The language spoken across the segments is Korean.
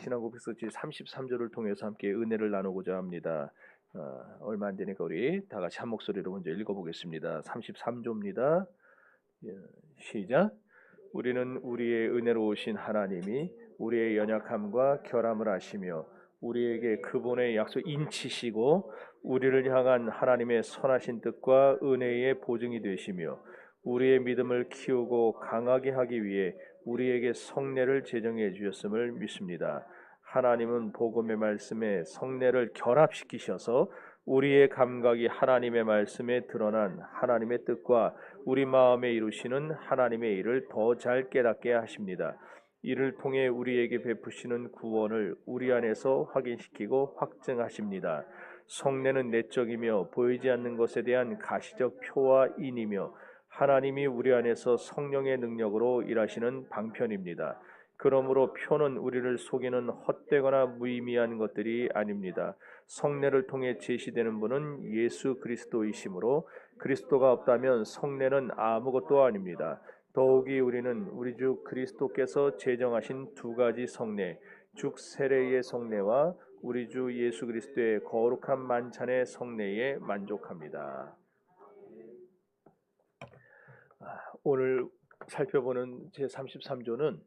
신앙고백서지 33조를 통해서 함께 은혜를 나누고자 합니다. 얼마 안 되니까 우리 다 같이 한 목소리로 먼저 읽어보겠습니다. 33조입니다. 시작. 우리는 우리의 은혜로우신 하나님이 우리의 연약함과 결함을 아시며 우리에게 그분의 약속 인치시고 우리를 향한 하나님의 선하신 뜻과 은혜의 보증이 되시며 우리의 믿음을 키우고 강하게 하기 위해 우리에게 성례를 제정해 주셨음을 믿습니다. 하나님은 복음의 말씀에 성례를 결합시키셔서 우리의 감각이 하나님의 말씀에 드러난 하나님의 뜻과 우리 마음에 이루시는 하나님의 일을 더 잘 깨닫게 하십니다. 이를 통해 우리에게 베푸시는 구원을 우리 안에서 확인시키고 확증하십니다. 성례는 내적이며 보이지 않는 것에 대한 가시적 표와 인이며 하나님이 우리 안에서 성령의 능력으로 일하시는 방편입니다. 그러므로 표는 우리를 속이는 헛되거나 무의미한 것들이 아닙니다. 성례를 통해 제시되는 분은 예수 그리스도이시므로 그리스도가 없다면 성례는 아무것도 아닙니다. 더욱이 우리는 우리 주 그리스도께서 제정하신 두 가지 성례, 즉 세례의 성례와 우리 주 예수 그리스도의 거룩한 만찬의 성례에 만족합니다. 오늘 살펴보는 제33조는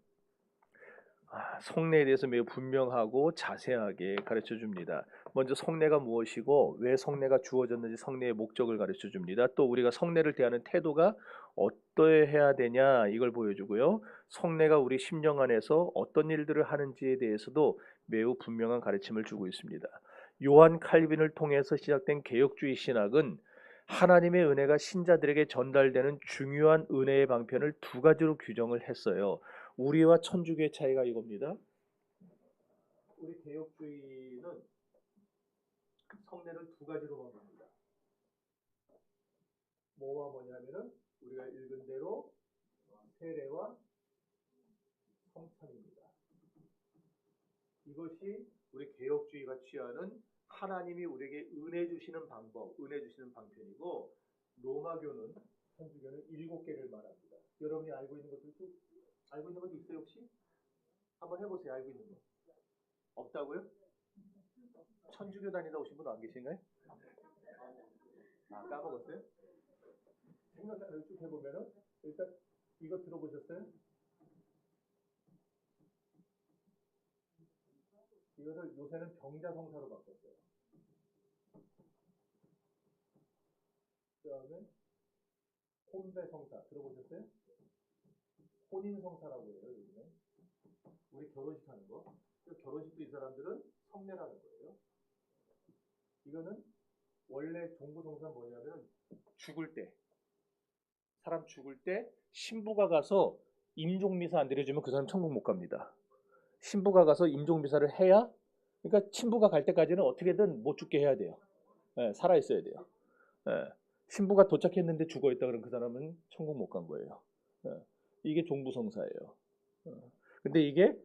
성례에 대해서 매우 분명하고 자세하게 가르쳐 줍니다. 먼저 성례가 무엇이고 왜 성례가 주어졌는지 성례의 목적을 가르쳐 줍니다. 또 우리가 성례를 대하는 태도가 어떠해야 되냐 이걸 보여주고요. 성례가 우리 심령 안에서 어떤 일들을 하는지에 대해서도 매우 분명한 가르침을 주고 있습니다. 요한 칼빈을 통해서 시작된 개혁주의 신학은 하나님의 은혜가 신자들에게 전달되는 중요한 은혜의 방편을 두 가지로 규정을 했어요. 우리와 천주교의 차이가 이겁니다. 우리 개혁주의는 성례를 두 가지로 말합니다. 뭐와 뭐냐면은 우리가 읽은 대로 세례와 성찬입니다. 이것이 우리 개혁주의가 취하는 하나님이 우리에게 은혜 주시는 방법, 은혜 주시는 방편이고, 로마교는 천주교는 7개를 말합니다. 여러분이 알고 있는 것도 있어요 혹시? 한번 해보세요. 알고 있는 거. 없다고요? 천주교 다니다 오신 분 안 계신가요? 까먹었어요? 생각을 쭉 해보면은 일단 이거 들어보셨어요? 이거를 요새는 병자성사로 바꿨어요. 그 다음에 혼배성사 들어보셨어요? 혼인성사라고 해요. 요즘에 우리 결혼식 하는 거. 결혼식도 이 사람들은 성례라는 거예요. 이거는 원래 종부성사는 뭐냐면 죽을 때 사람 죽을 때 신부가 가서 임종미사 안 드려주면 그 사람 천국 못 갑니다. 신부가 가서 임종미사를 해야, 그러니까 신부가 갈 때까지는 어떻게든 못 죽게 해야 돼요. 살아 있어야 돼요. 신부가 도착했는데 죽어 있다 그러면 그 사람은 천국 못 간 거예요. 이게 종부성사예요. 근데 이게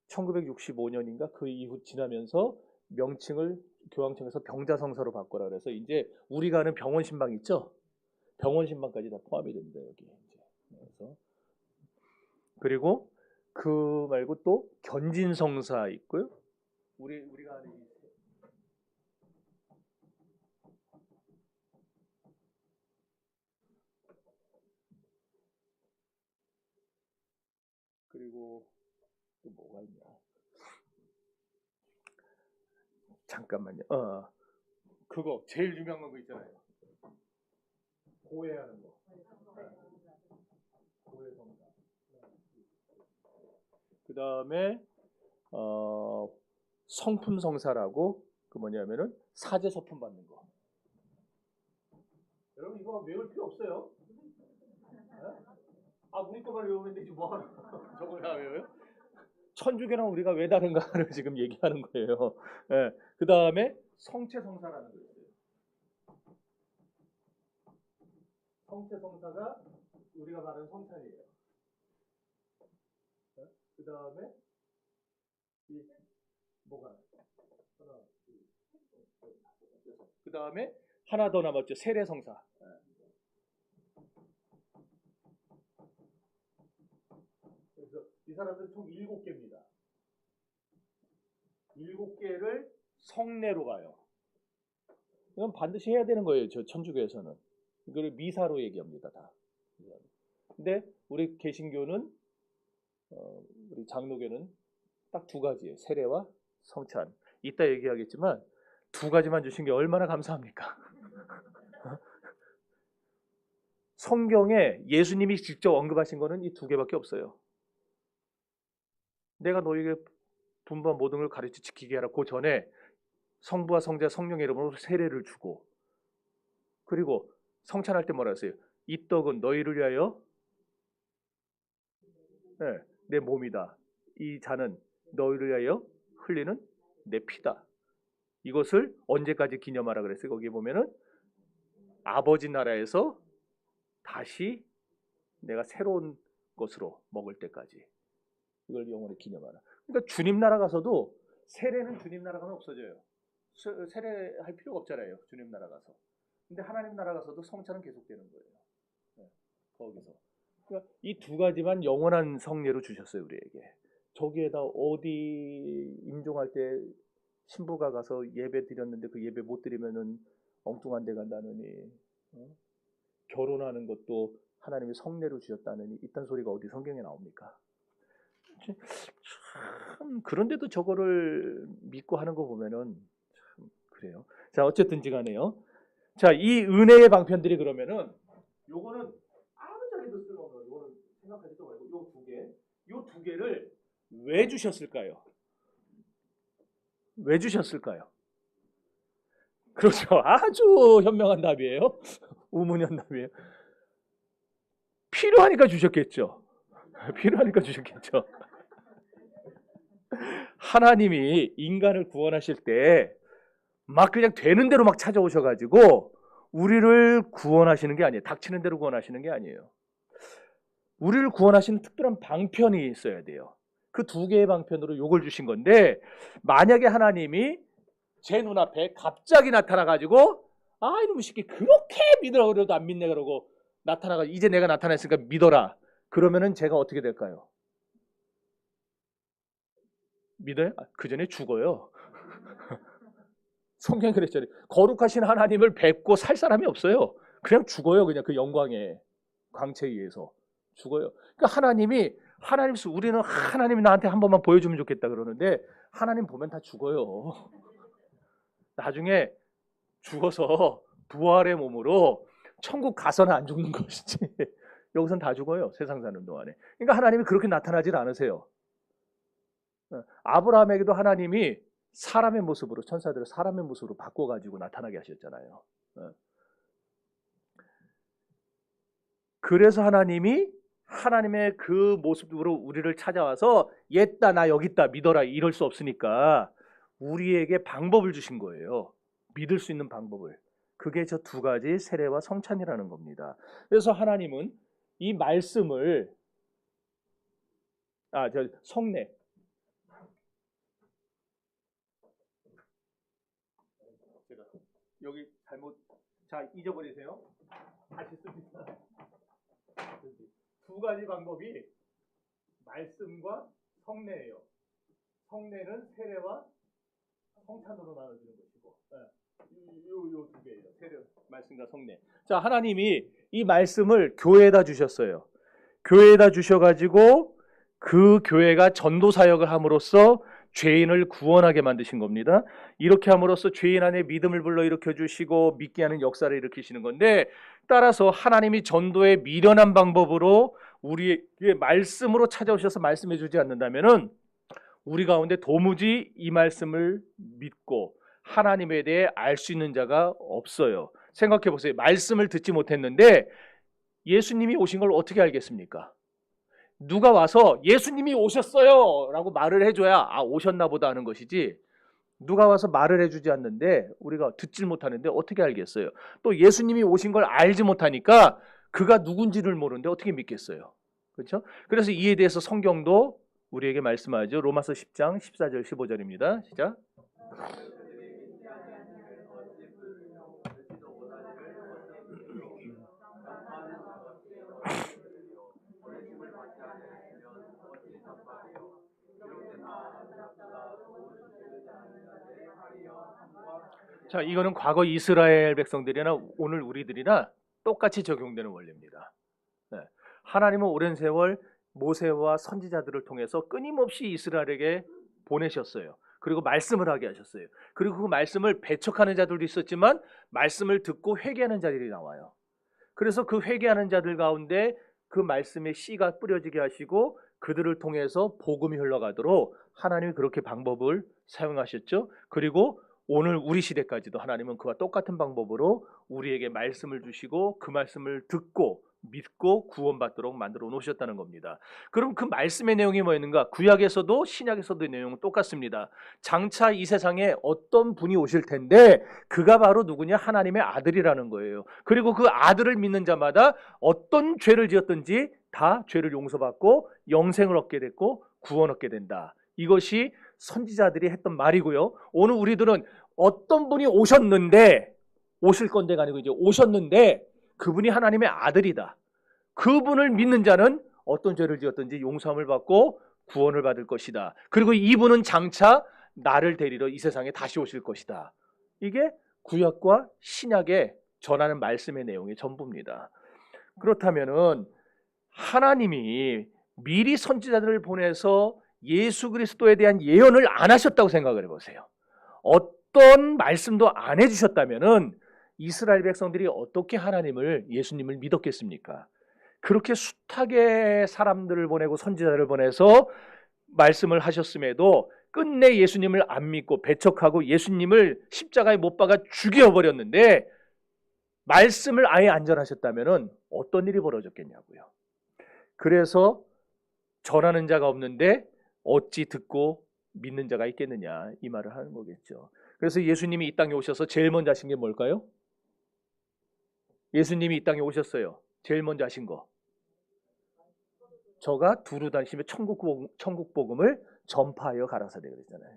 1965년인가 그 이후 지나면서 명칭을 교황청에서 병자성사로 바꿔라 그래서 이제 우리가 아는 병원 신방 있죠? 병원 신방까지 다 포함이 됩니다 여기. 그래서 그리고 그 말고 또 견진성사 있고요. 우리가 아는 그리고 또 뭐가 있냐? 잠깐만요. 그거 제일 유명한 거 있잖아요. 고해하는 거. 고해성사. 그 다음에 성품성사라고 그 뭐냐면은 사제 서품 받는 거. 여러분 이거 외울 필요 없어요. 우리 거만 외우면 되지 뭐하러 저걸 다 외워요? 천주교랑 우리가 왜 다른가를 지금 얘기하는 거예요. 그 다음에 성체성사라는 거 있어요. 성체성사가 우리가 말하는 성찬이에요. 그 다음에 뭐가 하나, 그 다음에 하나 더 남았죠. 세례성사. 그래서 이 사람들은 총 7개입니다. 7개를 성례로 가요. 이건 반드시 해야 되는 거예요. 저 천주교에서는. 이걸 미사로 얘기합니다. 다. 근데 우리 개신교는 우리 장로교는 딱 두 가지예요. 세례와 성찬. 이따 얘기하겠지만 두 가지만 주신 게 얼마나 감사합니까? 성경에 예수님이 직접 언급하신 거는 이 두 개밖에 없어요. 내가 너에게 분부한 모든 걸 가르쳐 지키게 하라. 그 전에 성부와 성자 성령의 이름으로 세례를 주고, 그리고 성찬할 때 뭐라 했어요? 이 떡은 너희를 위하여 내 몸이다. 이 잔은 너희를 위하여 흘리는 내 피다. 이것을 언제까지 기념하라 그랬어요? 거기 보면은 아버지 나라에서 다시 내가 새로운 것으로 먹을 때까지 이걸 영원히 기념하라. 그러니까 주님 나라 가서도 세례는 주님 나라 가면 없어져요. 세례할 필요가 없잖아요. 주님 나라 가서. 근데 하나님 나라 가서도 성찬은 계속되는 거예요. 네, 거기서. 그러니까 이 두 가지만 영원한 성례로 주셨어요, 우리에게. 저기에다 어디 임종할 때 신부가 가서 예배 드렸는데 그 예배 못 드리면은 엉뚱한 데 간다느니, 결혼하는 것도 하나님이 성례로 주셨다느니 이딴 소리가 어디 성경에 나옵니까? 참 그런데도 저거를 믿고 하는 거 보면은 참 그래요. 자, 어쨌든지 간에요. 자, 이 은혜의 방편들이 그러면은 요거는 아무짝에도 쓸모없는, 요거는 생각하지도 말고 요 두 개를 왜 주셨을까요? 왜 주셨을까요? 그렇죠. 아주 현명한 답이에요. 우문현답이에요. 필요하니까 주셨겠죠. 필요하니까 주셨겠죠. 하나님이 인간을 구원하실 때 막 그냥 되는 대로 막 찾아오셔가지고 우리를 구원하시는 게 아니에요. 닥치는 대로 구원하시는 게 아니에요. 우리를 구원하시는 특별한 방편이 있어야 돼요. 그 두 개의 방편으로 요걸 주신 건데, 만약에 하나님이 제 눈앞에 갑자기 나타나가지고 아 이놈의 새끼 그렇게 믿으라고 그래도 안 믿네 그러고 나타나가지고 이제 내가 나타났으니까 믿어라. 그러면은 제가 어떻게 될까요? 믿어요? 그 전에 죽어요. 성경이 그랬잖아요. 거룩하신 하나님을 뵙고 살 사람이 없어요. 그냥 죽어요. 그냥 그 영광의 광채에 의해서 죽어요. 그러니까 하나님께서 우리는 하나님이 나한테 한 번만 보여주면 좋겠다 그러는데 하나님 보면 다 죽어요. 나중에 죽어서 부활의 몸으로 천국 가서는 안 죽는 것이지 여기선 다 죽어요. 세상 사는 동안에. 그러니까 하나님이 그렇게 나타나질 않으세요. 아브라함에게도 하나님이 사람의 모습으로, 천사들을 사람의 모습으로 바꿔가지고 나타나게 하셨잖아요. 그래서 하나님의 그 모습으로 우리를 찾아와서 옛다 나 여기 있다 믿어라 이럴 수 없으니까 우리에게 방법을 주신 거예요. 믿을 수 있는 방법을. 그게 저 두 가지 세례와 성찬이라는 겁니다. 그래서 하나님은 이 말씀을 성례 제가 여기 잊어버리세요. 다시 씁니다. 두 가지 방법이 말씀과 성례예요. 성례는 세례와 성찬으로 나눠지는 것이고, 요 두 개예요. 세례, 말씀과 성례. 자, 하나님이 이 말씀을 교회에다 주셨어요. 교회에다 주셔가지고 그 교회가 전도 사역을 함으로써 죄인을 구원하게 만드신 겁니다. 이렇게 함으로써 죄인 안에 믿음을 불러일으켜 주시고 믿게 하는 역사를 일으키시는 건데, 따라서 하나님이 전도에 미련한 방법으로 우리의 말씀으로 찾아오셔서 말씀해 주지 않는다면은 우리 가운데 도무지 이 말씀을 믿고 하나님에 대해 알 수 있는 자가 없어요. 생각해 보세요. 말씀을 듣지 못했는데 예수님이 오신 걸 어떻게 알겠습니까? 누가 와서 예수님이 오셨어요 라고 말을 해줘야 아 오셨나 보다 하는 것이지, 누가 와서 말을 해주지 않는데 우리가 듣질 못하는데 어떻게 알겠어요? 또 예수님이 오신 걸 알지 못하니까 그가 누군지를 모르는데 어떻게 믿겠어요? 그렇죠? 그래서 이에 대해서 성경도 우리에게 말씀하죠. 로마서 10장 14절 15절입니다. 시작. 자, 이거는 과거 이스라엘 백성들이나 오늘 우리들이나 똑같이 적용되는 원리입니다. 네. 하나님은 오랜 세월 모세와 선지자들을 통해서 끊임없이 이스라엘에게 보내셨어요. 그리고 말씀을 하게 하셨어요. 그리고 그 말씀을 배척하는 자들도 있었지만 말씀을 듣고 회개하는 자들이 나와요. 그래서 그 회개하는 자들 가운데 그 말씀의 씨가 뿌려지게 하시고 그들을 통해서 복음이 흘러가도록 하나님이 그렇게 방법을 사용하셨죠. 그리고 오늘 우리 시대까지도 하나님은 그와 똑같은 방법으로 우리에게 말씀을 주시고 그 말씀을 듣고 믿고 구원받도록 만들어 놓으셨다는 겁니다. 그럼 그 말씀의 내용이 뭐였는가? 구약에서도 신약에서도 내용은 똑같습니다. 장차 이 세상에 어떤 분이 오실 텐데 그가 바로 누구냐? 하나님의 아들이라는 거예요. 그리고 그 아들을 믿는 자마다 어떤 죄를 지었든지 다 죄를 용서받고 영생을 얻게 됐고 구원 얻게 된다. 이것이 선지자들이 했던 말이고요. 오늘 우리들은 어떤 분이 오셨는데 오실 건데가 아니고 이제 오셨는데 그분이 하나님의 아들이다. 그분을 믿는 자는 어떤 죄를 지었든지 용서함을 받고 구원을 받을 것이다. 그리고 이분은 장차 나를 데리러 이 세상에 다시 오실 것이다. 이게 구약과 신약에 전하는 말씀의 내용의 전부입니다. 그렇다면은 하나님이 미리 선지자들을 보내서 예수 그리스도에 대한 예언을 안 하셨다고 생각을 해보세요. 어떤 말씀도 안 해주셨다면은 이스라엘 백성들이 어떻게 하나님을 예수님을 믿었겠습니까? 그렇게 숱하게 사람들을 보내고 선지자들을 보내서 말씀을 하셨음에도 끝내 예수님을 안 믿고 배척하고 예수님을 십자가에 못 박아 죽여버렸는데 말씀을 아예 안 전하셨다면은 어떤 일이 벌어졌겠냐고요. 그래서 전하는 자가 없는데 어찌 듣고 믿는 자가 있겠느냐 이 말을 하는 거겠죠. 그래서 예수님이 이 땅에 오셔서 제일 먼저 하신 게 뭘까요? 예수님이 이 땅에 오셨어요. 제일 먼저 하신 거. 저가 두루 다니시며 천국 복음을 전파하여 가라사대 그랬잖아요.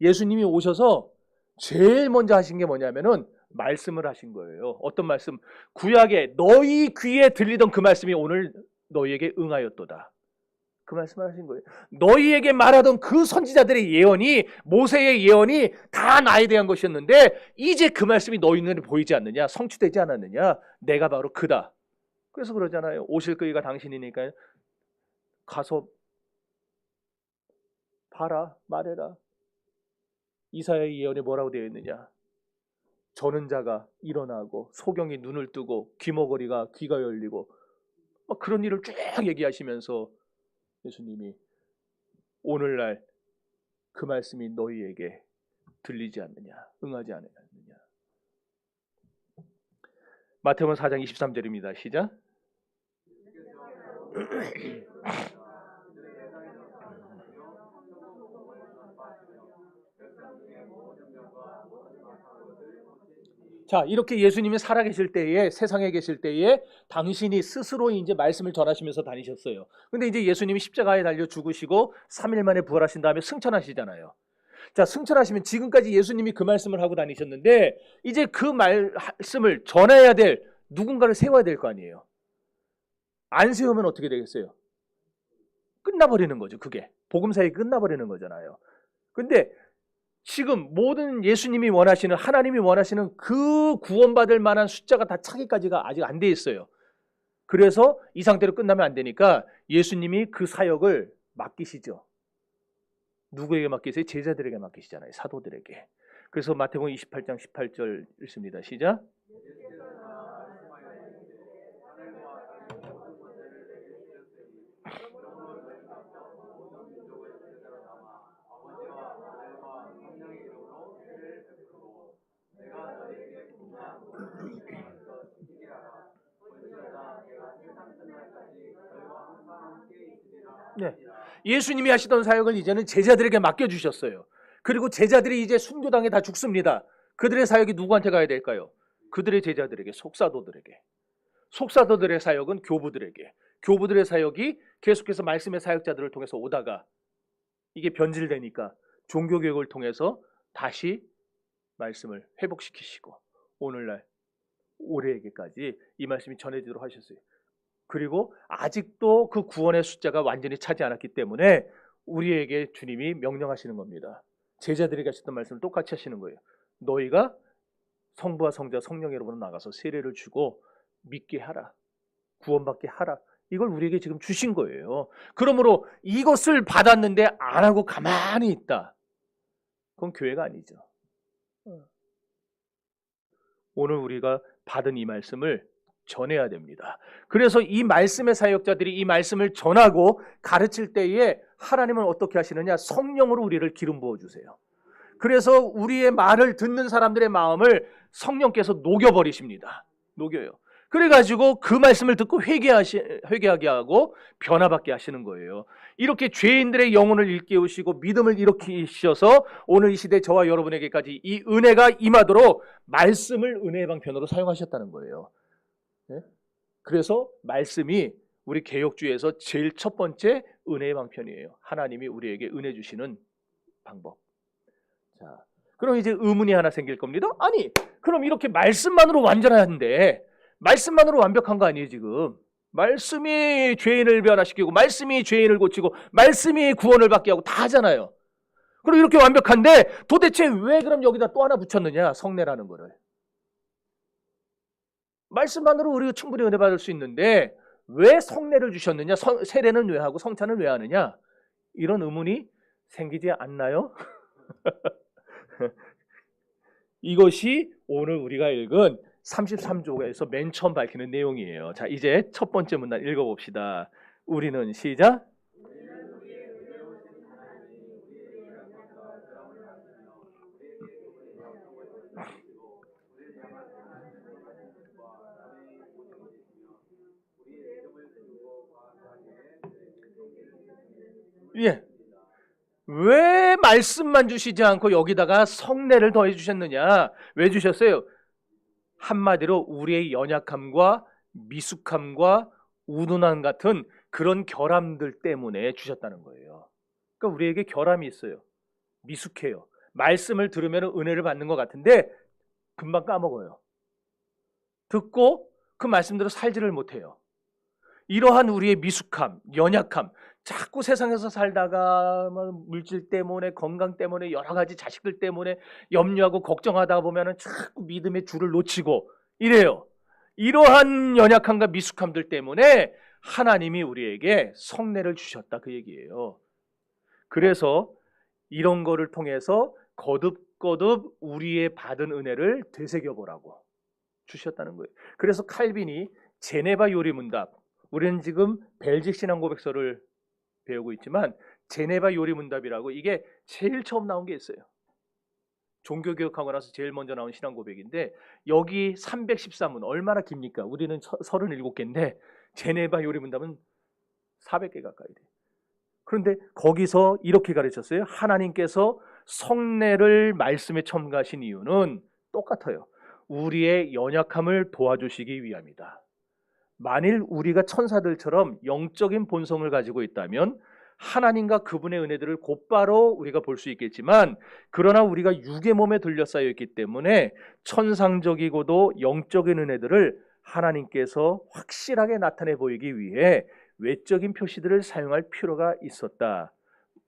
예수님이 오셔서 제일 먼저 하신 게 뭐냐면은 말씀을 하신 거예요. 어떤 말씀? 구약에 너희 귀에 들리던 그 말씀이 오늘 너희에게 응하였도다. 그 말씀을 하신 거예요. 너희에게 말하던 그 선지자들의 예언이 모세의 예언이 다 나에 대한 것이었는데 이제 그 말씀이 너희 눈에 보이지 않느냐? 성취되지 않았느냐? 내가 바로 그다. 그래서 그러잖아요. 오실 그이가 당신이니까 가서 봐라, 말해라. 이사야의 예언에 뭐라고 되어 있느냐? 저는 자가 일어나고 소경이 눈을 뜨고 귀머거리가 귀가 열리고 막 그런 일을 쭉 얘기하시면서 예수님이 오늘날 그 말씀이 너희에게 들리지 않느냐, 응하지 않느냐. 마태복음 4장 23절입니다. 시작. 자, 이렇게 예수님이 살아계실 때에, 세상에 계실 때에 당신이 스스로 이제 말씀을 전하시면서 다니셨어요. 근데 이제 예수님이 십자가에 달려 죽으시고 3일 만에 부활하신 다음에 승천하시잖아요. 자, 승천하시면 지금까지 예수님이 그 말씀을 하고 다니셨는데 이제 그 말씀을 전해야 될 누군가를 세워야 될 거 아니에요. 안 세우면 어떻게 되겠어요? 끝나버리는 거죠. 그게 복음사역이 끝나버리는 거잖아요. 근데 지금 모든 예수님이 원하시는, 하나님이 원하시는 그 구원받을 만한 숫자가 다 차기까지가 아직 안 돼 있어요. 그래서 이 상태로 끝나면 안 되니까 예수님이 그 사역을 맡기시죠. 누구에게 맡기세요? 제자들에게 맡기시잖아요. 사도들에게. 그래서 마태복음 28장 18절 읽습니다. 시작. 네. 예수님이 하시던 사역을 이제는 제자들에게 맡겨주셨어요. 그리고 제자들이 이제 순교당에 다 죽습니다. 그들의 사역이 누구한테 가야 될까요? 그들의 제자들에게, 속사도들에게. 속사도들의 사역은 교부들에게. 교부들의 사역이 계속해서 말씀의 사역자들을 통해서 오다가 이게 변질되니까 종교개혁을 통해서 다시 말씀을 회복시키시고 오늘날 올해에게까지 이 말씀이 전해지도록 하셨어요. 그리고 아직도 그 구원의 숫자가 완전히 차지 않았기 때문에 우리에게 주님이 명령하시는 겁니다. 제자들에게 하셨던 말씀을 똑같이 하시는 거예요. 너희가 성부와 성자 성령으로부터 나가서 세례를 주고 믿게 하라. 구원받게 하라. 이걸 우리에게 지금 주신 거예요. 그러므로 이것을 받았는데 안 하고 가만히 있다. 그건 교회가 아니죠. 오늘 우리가 받은 이 말씀을 전해야 됩니다. 그래서 이 말씀의 사역자들이 이 말씀을 전하고 가르칠 때에 하나님은 어떻게 하시느냐? 성령으로 우리를 기름 부어주세요. 그래서 우리의 말을 듣는 사람들의 마음을 성령께서 녹여버리십니다. 녹여요. 그래가지고 그 말씀을 듣고 회개하게 하고 변화받게 하시는 거예요. 이렇게 죄인들의 영혼을 일깨우시고 믿음을 일으키셔서 오늘 이 시대 저와 여러분에게까지 이 은혜가 임하도록 말씀을 은혜의 방편으로 사용하셨다는 거예요. 네? 그래서 말씀이 우리 개혁주의에서 제일 첫 번째 은혜의 방편이에요. 하나님이 우리에게 은혜 주시는 방법. 자, 그럼 이제 의문이 하나 생길 겁니다. 아니, 그럼 이렇게 말씀만으로 완전한데 말씀만으로 완벽한 거 아니에요 지금? 말씀이 죄인을 변화시키고 말씀이 죄인을 고치고 말씀이 구원을 받게 하고 다 하잖아요. 그럼 이렇게 완벽한데 도대체 왜 그럼 여기다 또 하나 붙였느냐? 성례라는 거를. 말씀만으로 우리가 충분히 은혜 받을 수 있는데 왜 성례를 주셨느냐? 세례는 왜 하고 성찬은 왜 하느냐? 이런 의문이 생기지 않나요? 이것이 오늘 우리가 읽은 33조에서 맨 처음 밝히는 내용이에요. 자, 이제 첫 번째 문단 읽어봅시다. 우리는 시작. 예. 왜 말씀만 주시지 않고 여기다가 성례를 더해 주셨느냐? 왜 주셨어요? 한마디로 우리의 연약함과 미숙함과 우둔함 같은 그런 결함들 때문에 주셨다는 거예요. 그러니까 우리에게 결함이 있어요. 미숙해요. 말씀을 들으면 은혜를 받는 것 같은데 금방 까먹어요. 듣고 그 말씀대로 살지를 못해요. 이러한 우리의 미숙함, 연약함, 자꾸 세상에서 살다가 물질 때문에 건강 때문에 여러 가지 자식들 때문에 염려하고 걱정하다 보면은 자꾸 믿음의 줄을 놓치고 이래요. 이러한 연약함과 미숙함들 때문에 하나님이 우리에게 성례를 주셨다 그 얘기예요. 그래서 이런 거를 통해서 거듭거듭 우리의 받은 은혜를 되새겨보라고 주셨다는 거예요. 그래서 칼빈이 제네바 요리문답, 우리는 지금 벨직 신앙고백서를 배우고 있지만 제네바 요리문답이라고 이게 제일 처음 나온 게 있어요. 종교개혁하고 나서 제일 먼저 나온 신앙고백인데 여기 314문 얼마나 깁니까? 우리는 37개인데 제네바 요리문답은 400개 가까이 돼요. 그런데 거기서 이렇게 가르쳤어요. 하나님께서 성례를 말씀에 첨가하신 이유는 똑같아요. 우리의 연약함을 도와주시기 위함이다. 만일 우리가 천사들처럼 영적인 본성을 가지고 있다면 하나님과 그분의 은혜들을 곧바로 우리가 볼 수 있겠지만 그러나 우리가 육의 몸에 둘러싸여 있기 때문에 천상적이고도 영적인 은혜들을 하나님께서 확실하게 나타내 보이기 위해 외적인 표시들을 사용할 필요가 있었다.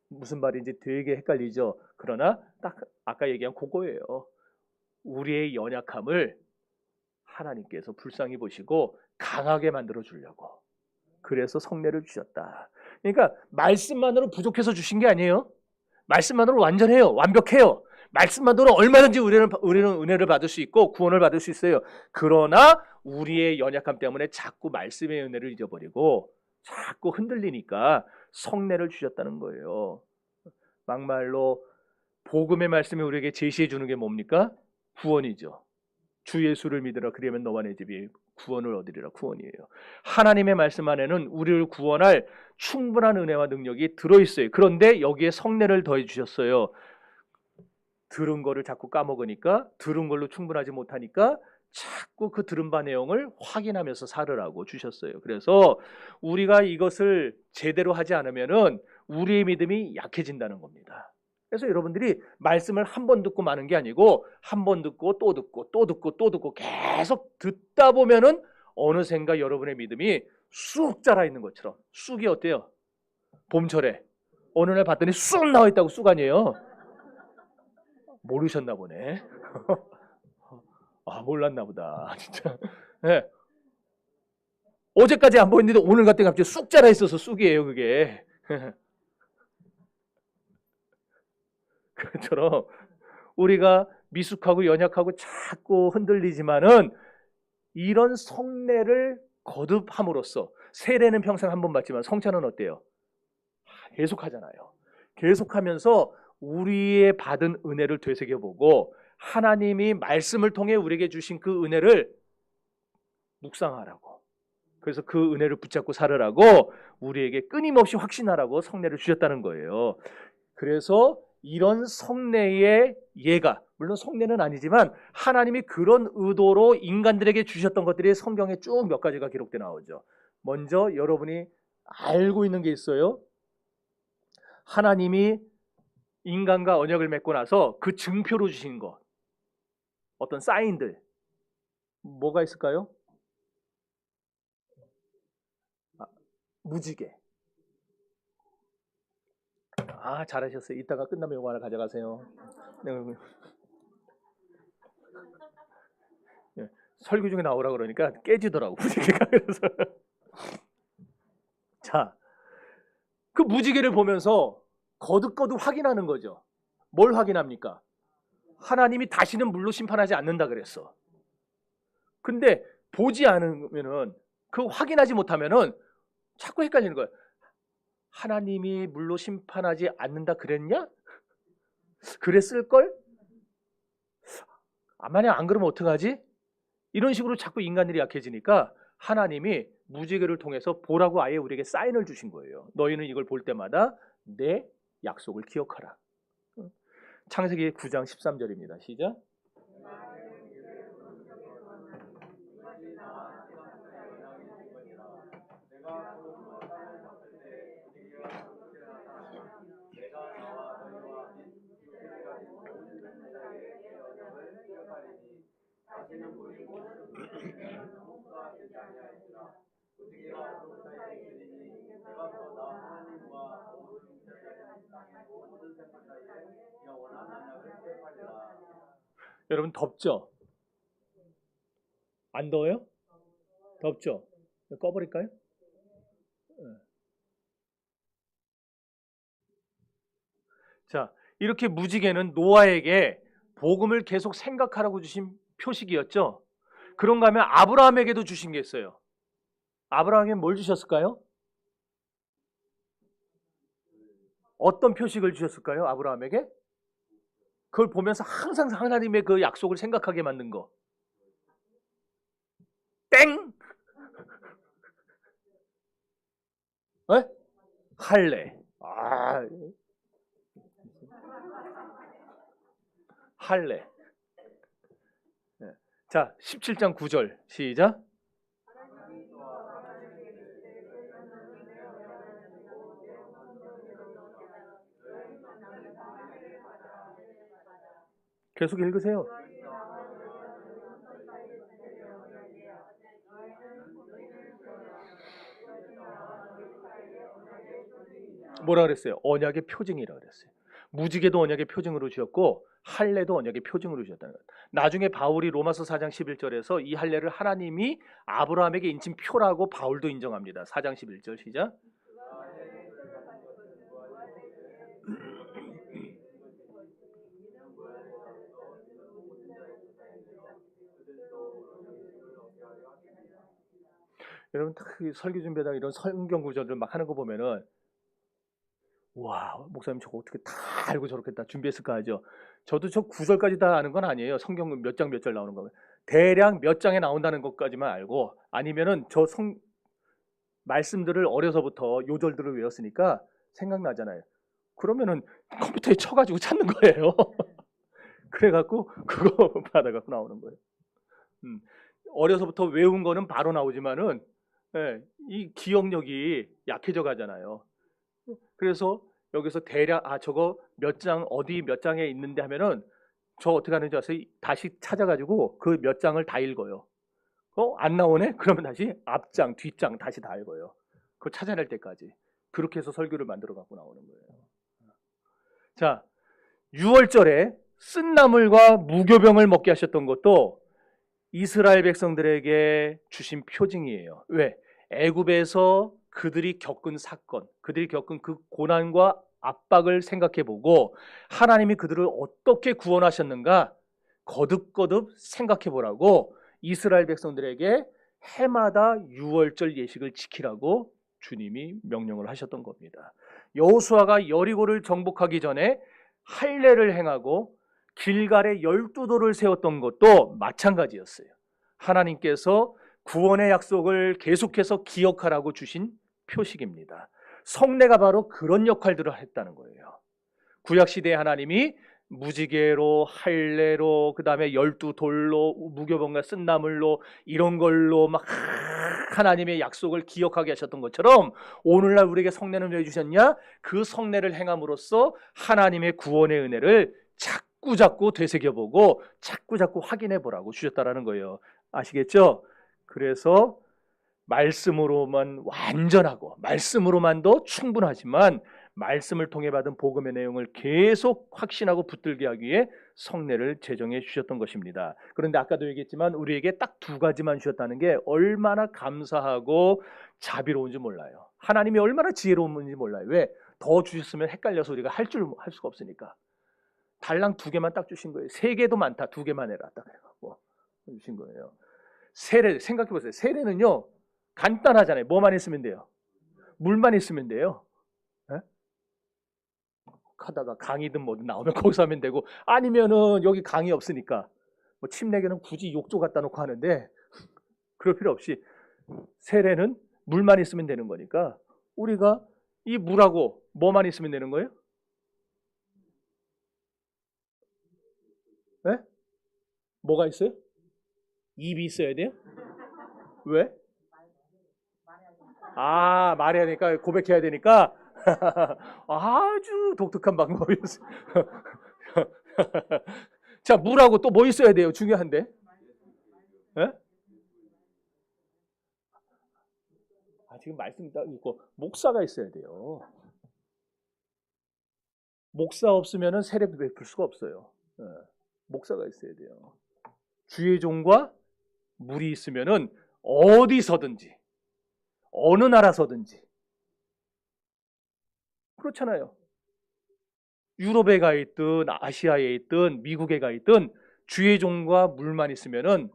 무슨 말인지 되게 헷갈리죠. 그러나 딱 아까 얘기한 그거예요. 우리의 연약함을 하나님께서 불쌍히 보시고 강하게 만들어 주려고. 그래서 성례를 주셨다. 그러니까 말씀만으로 부족해서 주신 게 아니에요. 말씀만으로 완전해요. 완벽해요. 말씀만으로 얼마든지 우리는 은혜를 받을 수 있고 구원을 받을 수 있어요. 그러나 우리의 연약함 때문에 자꾸 말씀의 은혜를 잊어버리고 자꾸 흔들리니까 성례를 주셨다는 거예요. 막말로 복음의 말씀이 우리에게 제시해 주는 게 뭡니까? 구원이죠. 주 예수를 믿으라 그러면 너와 내 집이 구원을 얻으리라. 구원이에요. 하나님의 말씀 안에는 우리를 구원할 충분한 은혜와 능력이 들어있어요. 그런데 여기에 성례를 더해 주셨어요. 들은 거를 자꾸 까먹으니까 들은 걸로 충분하지 못하니까 자꾸 그 들은 바 내용을 확인하면서 살으라고 주셨어요. 그래서 우리가 이것을 제대로 하지 않으면은 우리의 믿음이 약해진다는 겁니다. 그래서 여러분들이 말씀을 한 번 듣고 마는 게 아니고 한 번 듣고 또 듣고 또 듣고 또 듣고 계속 듣다 보면은 어느샌가 여러분의 믿음이 쑥 자라 있는 것처럼. 쑥이 어때요? 봄철에 어느 날 봤더니 쑥 나와 있다고 쑥 아니에요? 모르셨나 보네. 아, 몰랐나 보다. 진짜. 네. 어제까지 안 보였는데 오늘 같은 갑자기 쑥 자라 있어서 쑥이에요, 그게. 그처럼 우리가 미숙하고 연약하고 자꾸 흔들리지만은 이런 성례를 거듭함으로써 세례는 평생 한 번 받지만 성찬은 어때요? 계속하잖아요. 계속하면서 우리의 받은 은혜를 되새겨보고 하나님이 말씀을 통해 우리에게 주신 그 은혜를 묵상하라고, 그래서 그 은혜를 붙잡고 살으라고 우리에게 끊임없이 확신하라고 성례를 주셨다는 거예요. 그래서 이런 성례의 예가, 물론 성례는 아니지만 하나님이 그런 의도로 인간들에게 주셨던 것들이 성경에 쭉 몇 가지가 기록돼 나오죠. 먼저 여러분이 알고 있는 게 있어요. 하나님이 인간과 언약을 맺고 나서 그 증표로 주신 것, 어떤 사인들 뭐가 있을까요? 무지개. 아, 잘하셨어요. 이따가 끝나면 이거 하나 가져가세요. 네, 설교 중에 나오라 그러니까 깨지더라고, 무지개가. 그래서 자, 그 무지개를 보면서 거듭거듭 확인하는 거죠. 뭘 확인합니까? 하나님이 다시는 물로 심판하지 않는다 그랬어. 근데 보지 않으면은, 그 확인하지 못하면은 자꾸 헷갈리는 거예요. 하나님이 물로 심판하지 않는다 그랬냐? 그랬을걸? 만약 안 그러면 어떡하지? 이런 식으로 자꾸 인간들이 약해지니까 하나님이 무지개를 통해서 보라고 아예 우리에게 사인을 주신 거예요. 너희는 이걸 볼 때마다 내 약속을 기억하라. 창세기 9장 13절입니다. 시작. 여러분 덥죠? 안 더워요? 덥죠? 꺼버릴까요? 자, 이렇게 무지개는 노아에게 복음을 계속 생각하라고 주신 표식이었죠. 그런가 하면 아브라함에게도 주신 게 있어요. 아브라함에게 뭘 주셨을까요? 어떤 표식을 주셨을까요? 아브라함에게? 그걸 보면서 항상 하나님의 그 약속을 생각하게 만든 거. 땡! 에? 할례. 할례. 자, 17장 9절 시작. 계속 읽으세요. 뭐라 그랬어요? 언약의 표징이라 그랬어요. 무지개도 언약의 표징으로 주셨고 할례도 언약의 표징으로 주셨다는 거예요. 나중에 바울이 로마서 4장 11절에서 이 할례를 하나님이 아브라함에게 인친 표라고 바울도 인정합니다. 4장 11절 시작. 여러분 설교 준비하다가 이런 성경 구절들 막 하는 거 보면은 와, 목사님 저거 어떻게 다 알고 저렇게 다 준비했을까 하죠. 저도 저 구절까지 다 아는 건 아니에요. 성경 몇 장 몇 절 나오는 거. 대략 몇 장에 나온다는 것까지만 알고, 아니면은 저 말씀들을 어려서부터 요절들을 외웠으니까 생각나잖아요. 그러면은 컴퓨터에 쳐가지고 찾는 거예요. 그래갖고 그거 받아갖고 나오는 거예요. 어려서부터 외운 거는 바로 나오지만은 이 기억력이 약해져 가잖아요. 그래서 여기서 대략 저거 몇 장 어디 몇 장에 있는데 하면은 저 어떻게 하는지 아세요? 다시 찾아가지고 그 몇 장을 다 읽어요. 안 나오네? 그러면 다시 앞장, 뒷장 다시 다 읽어요. 그거 찾아낼 때까지. 그렇게 해서 설교를 만들어 갖고 나오는 거예요. 자, 6월절에 쓴 나물과 무교병을 먹게 하셨던 것도 이스라엘 백성들에게 주신 표징이에요. 왜? 애굽에서 그들이 겪은 사건, 그들이 겪은 그 고난과 압박을 생각해 보고 하나님이 그들을 어떻게 구원하셨는가 거듭거듭 생각해 보라고 이스라엘 백성들에게 해마다 유월절 예식을 지키라고 주님이 명령을 하셨던 겁니다. 여호수아가 여리고를 정복하기 전에 할례를 행하고 길갈에 12돌을 세웠던 것도 마찬가지였어요. 하나님께서 구원의 약속을 계속해서 기억하라고 주신 표식입니다. 성례가 바로 그런 역할들을 했다는 거예요. 구약시대에 하나님이 무지개로, 할례로, 그 다음에 12돌로, 무교병과 쓴나물로 이런 걸로 막 하나님의 약속을 기억하게 하셨던 것처럼 오늘날 우리에게 성례는 왜 주셨냐? 그 성례를 행함으로써 하나님의 구원의 은혜를 자꾸 되새겨보고 자꾸 확인해 보라고 주셨다라는 거예요. 아시겠죠? 그래서 말씀으로만 완전하고 말씀으로만도 충분하지만 말씀을 통해 받은 복음의 내용을 계속 확신하고 붙들게 하기 위해 성례를 제정해 주셨던 것입니다. 그런데 아까도 얘기했지만 우리에게 딱 두 가지만 주셨다는 게 얼마나 감사하고 자비로운지 몰라요. 하나님이 얼마나 지혜로운지 몰라요. 왜? 더 주셨으면 헷갈려서 우리가 할 수가 없으니까. 달랑 2개만 딱 주신 거예요. 3개도 많다. 2개만 해라. 딱 해갖고 주신 거예요. 세례 생각해 보세요. 세례는요 간단하잖아요. 뭐만 있으면 돼요? 물만 있으면 돼요. 에? 하다가 강이든 뭐든 나오면 거기서 하면 되고 아니면은 여기 강이 없으니까 뭐 침례교는 굳이 욕조 갖다 놓고 하는데 그럴 필요 없이 세례는 물만 있으면 되는 거니까 우리가 이 물하고 뭐만 있으면 되는 거예요? 네? 뭐가 있어요? 입이 있어야 돼요? 왜? 아, 말해야 되니까 고백해야 되니까 아주 독특한 방법이었어요. 자, 물하고 또 뭐 있어야 돼요? 중요한데. 예? 지금 말씀 딱 있고 목사가 있어야 돼요. 목사 없으면은 세례 베풀 수가 없어요. 예. 목사가 있어야 돼요. 주의 종과 물이 있으면은 어디서든지 어느 나라서든지 그렇잖아요. 유럽에 가 있든 아시아에 있든 미국에 가 있든 주의 종과 물만 있으면은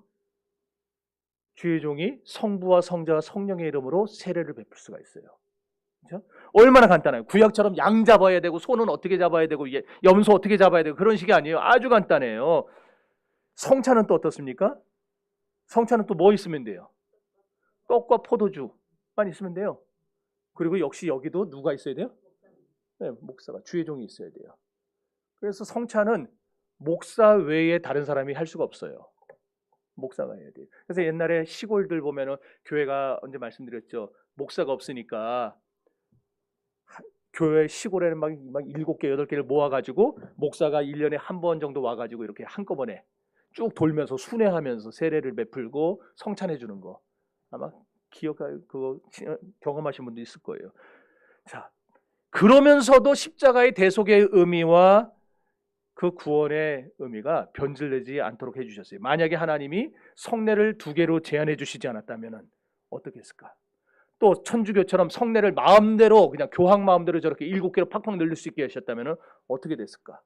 주의 종이 성부와 성자와 성령의 이름으로 세례를 베풀 수가 있어요. 그렇죠? 얼마나 간단해요. 구약처럼 양 잡아야 되고 소는 어떻게 잡아야 되고 염소 어떻게 잡아야 되고 그런 식이 아니에요. 아주 간단해요. 성찬은 또 어떻습니까? 성찬은 또 뭐 있으면 돼요? 떡과 포도주만 있으면 돼요. 그리고 역시 여기도 누가 있어야 돼요? 네, 목사가 주의 종이 있어야 돼요. 그래서 성찬은 목사 외에 다른 사람이 할 수가 없어요. 목사가 해야 돼요. 그래서 옛날에 시골들 보면은 교회가 언제 말씀드렸죠. 목사가 없으니까 교회 시골에는 막 7개, 8개를 모아가지고 목사가 1년에 한 번 정도 와가지고 이렇게 한꺼번에 쭉 돌면서 순회하면서 세례를 베풀고 성찬해 주는 거 아마 그거 경험하신 분도 있을 거예요. 자, 그러면서도 십자가의 대속의 의미와 그 구원의 의미가 변질되지 않도록 해주셨어요. 만약에 하나님이 성례를 2개로 제한해 주시지 않았다면 어떻게 했을까? 또 천주교처럼 성례를 마음대로 그냥 교황 마음대로 저렇게 7개로 팍팍 늘릴 수 있게 하셨다면 어떻게 됐을까?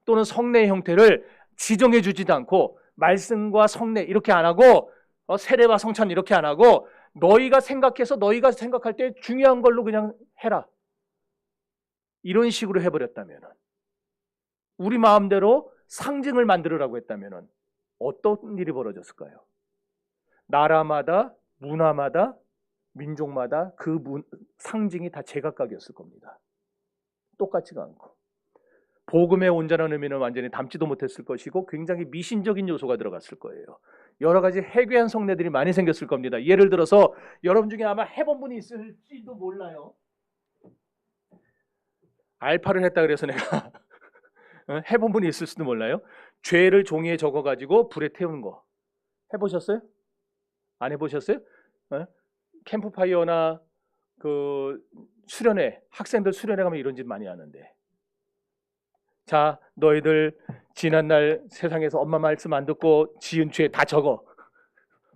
또는 성례의 형태를 지정해 주지도 않고 말씀과 성례 이렇게 안 하고 세례와 성찬 이렇게 안 하고 너희가 생각할 때 중요한 걸로 그냥 해라. 이런 식으로 해버렸다면 우리 마음대로 상징을 만들으라고 했다면 어떤 일이 벌어졌을까요? 나라마다 문화마다 민족마다 그 상징이 다 제각각이었을 겁니다. 똑같지가 않고 복음의 온전한 의미는 완전히 담지도 못했을 것이고 굉장히 미신적인 요소가 들어갔을 거예요. 여러 가지 해괴한 성례들이 많이 생겼을 겁니다. 예를 들어서 여러분 중에 아마 해본 분이 있을지도 몰라요. 알파를 했다 그래서 내가 해본 분이 있을 수도 몰라요. 죄를 종이에 적어가지고 불에 태우는 거 해보셨어요? 안 해보셨어요? 캠프파이어나 그 수련회 학생들 수련회 가면 이런 짓 많이 하는데 자, 너희들 지난날 세상에서 엄마 말씀 안 듣고 지은 죄 다 적어.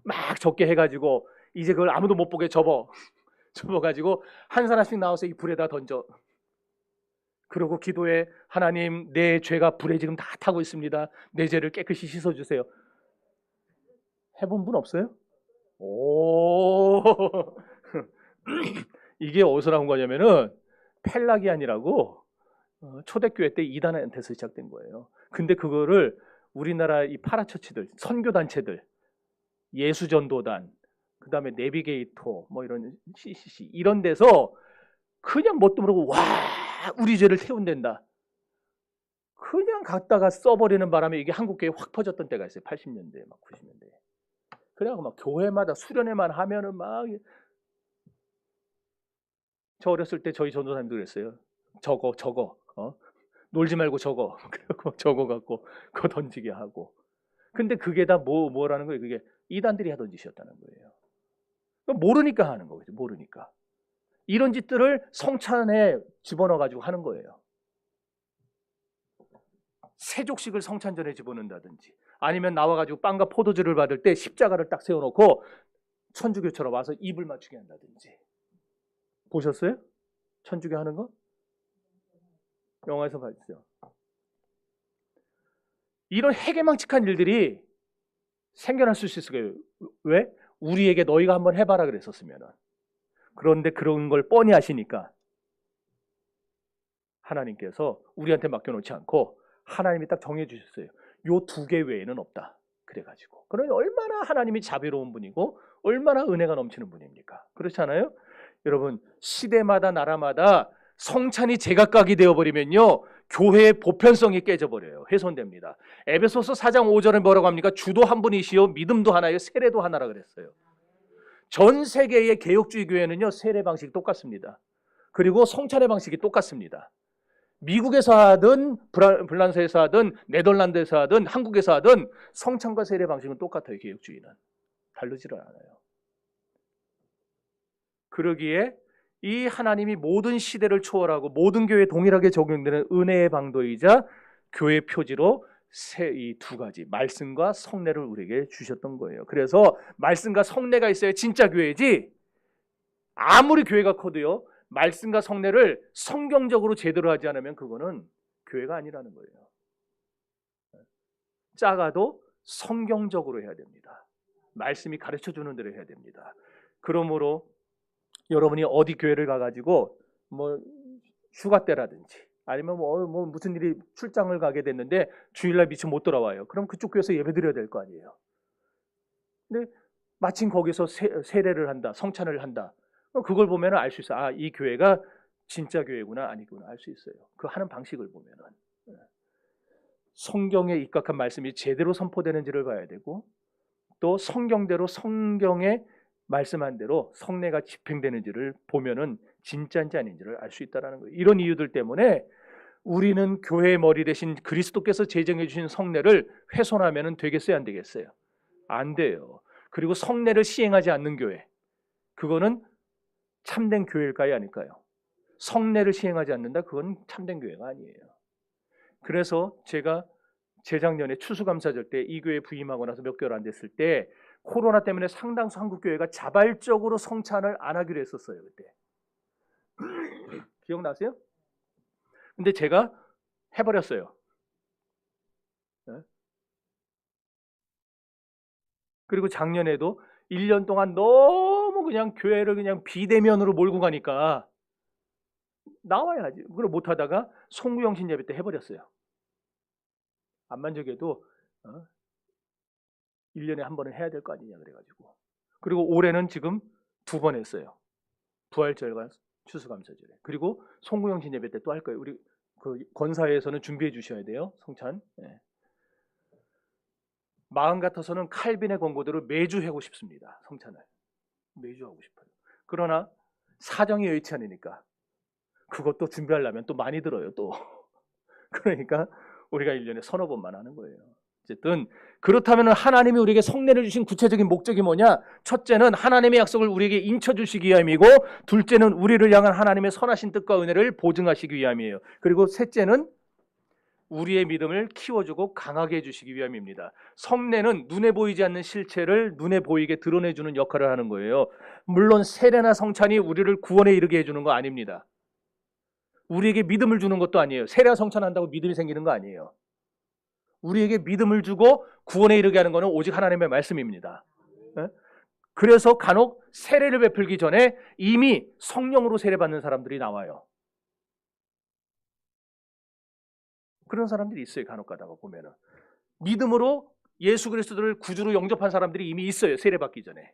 막 적게 해가지고 이제 그걸 아무도 못 보게 접어가지고 한 사람씩 나와서 이 불에다 던져. 그러고 기도해. 하나님, 내 죄가 불에 지금 다 타고 있습니다. 내 죄를 깨끗이 씻어주세요. 해본 분 없어요? 오. 이게 어디서 나온 거냐면은 펠라기안이라고 초대교회 때 이단한테서 시작된 거예요. 근데 그거를 우리나라 이 파라처치들, 선교단체들, 예수전도단, 그 다음에 내비게이터, 뭐 이런 CCC 이런 데서 그냥 뭣도 모르고 와 우리 죄를 태운댄다. 그냥 갖다가 써버리는 바람에 이게 한국교회에 확 퍼졌던 때가 있어요. 80년대, 막 90년대. 그래갖고 막 교회마다 수련회만 하면은 막 저 어렸을 때 저희 전도사님도 그랬어요. 적어. 놀지 말고 적어. 그래갖고 적어갖고 그거 던지게 하고. 근데 그게 다 뭐라는 거예요? 그게 이단들이 하던 짓이었다는 거예요. 모르니까 하는 거죠. 모르니까. 이런 짓들을 성찬에 집어넣어가지고 하는 거예요. 세족식을 성찬전에 집어넣는다든지 아니면 나와가지고 빵과 포도주를 받을 때 십자가를 딱 세워놓고 천주교처럼 와서 입을 맞추게 한다든지. 보셨어요? 천주교 하는 거? 영화에서 봤죠. 이런 해괴망측한 일들이 생겨날 수 있을 거예요. 왜? 우리에게 너희가 한번 해봐라 그랬었으면. 그런데 그런 걸 뻔히 아시니까 하나님께서 우리한테 맡겨놓지 않고 하나님이 딱 정해주셨어요. 요 두 개 외에는 없다. 그래가지고. 그러니 얼마나 하나님이 자비로운 분이고 얼마나 은혜가 넘치는 분입니까? 그렇지 않아요? 여러분, 시대마다 나라마다 성찬이 제각각이 되어버리면요 교회의 보편성이 깨져버려요. 훼손됩니다. 에베소서 4장 5절에 뭐라고 합니까? 주도 한 분이시요 믿음도 하나요 세례도 하나라 그랬어요. 전 세계의 개혁주의 교회는요 세례 방식이 똑같습니다. 그리고 성찬의 방식이 똑같습니다. 미국에서 하든 불란서에서 하든 네덜란드에서 하든 한국에서 하든 성찬과 세례 방식은 똑같아요. 개혁주의는 다르지를 않아요. 그러기에 이 하나님이 모든 시대를 초월하고 모든 교회에 동일하게 적용되는 은혜의 방도이자 교회 표지로 이 두 가지 말씀과 성례를 우리에게 주셨던 거예요. 그래서 말씀과 성례가 있어야 진짜 교회지 아무리 교회가 커도요 말씀과 성례를 성경적으로 제대로 하지 않으면 그거는 교회가 아니라는 거예요. 작아도 성경적으로 해야 됩니다. 말씀이 가르쳐주는 대로 해야 됩니다. 그러므로 여러분이 어디 교회를 가가지고 뭐 휴가 때라든지 아니면 뭐 무슨 일이 출장을 가게 됐는데 주일날 미처 못 돌아와요. 그럼 그쪽 교회에서 예배 드려야 될 거 아니에요. 근데 마침 거기서 세례를 한다, 성찬을 한다. 그걸 보면 알 수 있어요. 아, 이 교회가 진짜 교회구나 아니구나 알 수 있어요. 그 하는 방식을 보면은 성경에 입각한 말씀이 제대로 선포되는지를 봐야 되고 또 성경대로 성경에 말씀한 대로 성례가 집행되는지를 보면은 진짜인지 아닌지를 알 수 있다는 거예요. 이런 이유들 때문에 우리는 교회의 머리 대신 그리스도께서 제정해 주신 성례를 훼손하면은 되겠어요, 안 되겠어요? 안 돼요. 그리고 성례를 시행하지 않는 교회, 그거는 참된 교회일까요, 아닐까요? 성례를 시행하지 않는다, 그건 참된 교회가 아니에요. 그래서 제가 재작년에 추수감사절 때 이 교회에 부임하고 나서 몇 개월 안 됐을 때 코로나 때문에 상당수 한국 교회가 자발적으로 성찬을 안 하기로 했었어요. 그때 기억나세요? 근데 제가 해버렸어요. 그리고 작년에도 1년 동안 너무 그냥 교회를 그냥 비대면으로 몰고 가니까 나와야지. 그걸 못하다가 송구영신 예배 때 해버렸어요. 암만적에도 1년에 한 번은 해야 될 거 아니냐 그래가지고. 그리고 올해는 지금 2번 했어요. 부활절과 추수감사절에. 그리고 송구영신 예배 때 또 할 거예요. 우리 그 권사회에서는 준비해 주셔야 돼요. 성찬. 네. 마음 같아서는 칼빈의 권고대로 매주 하고 싶습니다. 성찬을. 매주 하고 싶어요. 그러나 사정이 여의치 않으니까 그것도 준비하려면 또 많이 들어요. 또. 그러니까 우리가 1년에 서너 번만 하는 거예요. 어쨌든 그렇다면 하나님이 우리에게 성례를 주신 구체적인 목적이 뭐냐? 첫째는 하나님의 약속을 우리에게 인쳐주시기 위함이고, 둘째는 우리를 향한 하나님의 선하신 뜻과 은혜를 보증하시기 위함이에요. 그리고 셋째는 우리의 믿음을 키워주고 강하게 해주시기 위함입니다. 성례는 눈에 보이지 않는 실체를 눈에 보이게 드러내주는 역할을 하는 거예요. 물론 세례나 성찬이 우리를 구원에 이르게 해주는 거 아닙니다. 우리에게 믿음을 주는 것도 아니에요. 세례와 성찬한다고 믿음이 생기는 거 아니에요. 우리에게 믿음을 주고 구원에 이르게 하는 것은 오직 하나님의 말씀입니다. 그래서 간혹 세례를 베풀기 전에 이미 성령으로 세례받는 사람들이 나와요. 그런 사람들이 있어요. 간혹 가다가 보면은 믿음으로 예수 그리스도를 구주로 영접한 사람들이 이미 있어요. 세례받기 전에.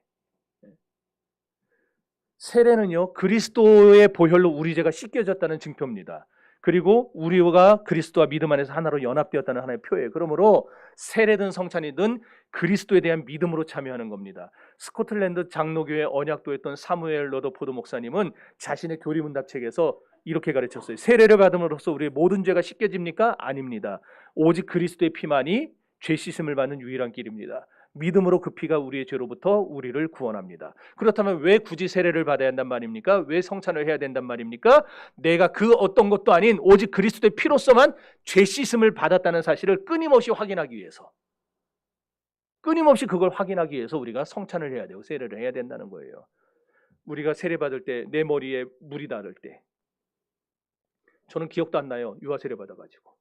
세례는요, 그리스도의 보혈로 우리 죄가 씻겨졌다는 증표입니다. 그리고 우리가 그리스도와 믿음 안에서 하나로 연합되었다는 하나의 표예요. 그러므로 세례든 성찬이든 그리스도에 대한 믿음으로 참여하는 겁니다. 스코틀랜드 장로교회 언약도였던 사무엘 러더포드 목사님은 자신의 교리문답책에서 이렇게 가르쳤어요. 세례를 받음으로써 우리의 모든 죄가 씻겨집니까? 아닙니다. 오직 그리스도의 피만이 죄 씻음을 받는 유일한 길입니다. 믿음으로 그 피가 우리의 죄로부터 우리를 구원합니다. 그렇다면 왜 굳이 세례를 받아야 한단 말입니까? 왜 성찬을 해야 된단 말입니까? 내가 그 어떤 것도 아닌 오직 그리스도의 피로서만 죄 씻음을 받았다는 사실을 끊임없이 확인하기 위해서, 끊임없이 그걸 확인하기 위해서 우리가 성찬을 해야 되고 세례를 해야 된다는 거예요. 우리가 세례 받을 때 내 머리에 물이 닿을 때, 저는 기억도 안 나요. 유아 세례 받아가지고.